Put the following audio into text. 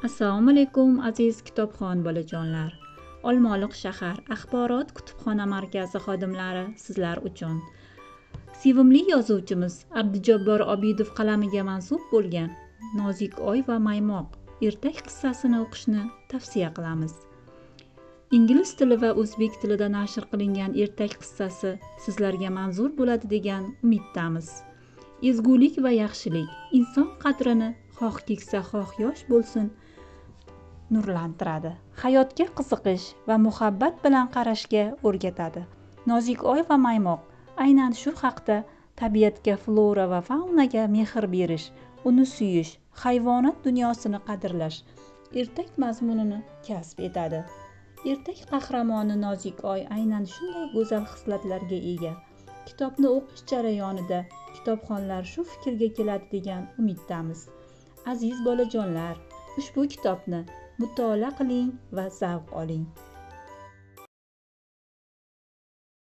Assalomu alaykum aziz kitobxon bolajonlar. Olmaliq shahar axborot kutubxona markazi xodimlari sizlar uchun sevimli yozuvchimiz Abdujabbor Obidov qalamiga mansub bo'lgan Nozik oy va maymoq ertak qissasini o'qishni tavsiya qilamiz. Ingliz tili va o'zbek tilida nashr qilingan ertak qissasi sizlarga manzur bo'ladi degan umiddamiz. Ezgulik va yaxshilik inson qadrini xoh keksa xoh yosh bo'lsin nurlantiradi. Hayotga qiziqish va muhabbat bilan qarashga o'rgatadi. Nozik oy va maymoq aynan shu haqda tabiatga, flora va faunaga mehr berish, uni suyish, hayvonot dunyosini qadrlash ertak mazmunini kasb etadi. Ertak qahramoni Nozik oy aynan shunday go'zal xislatlarga ega. Kitobni o'qish jarayonida kitobxonlar shu fikrga keladi degan umiddamiz. Aziz bolajonlar, ushbu kitobni mutolaa qiling va zavq oling.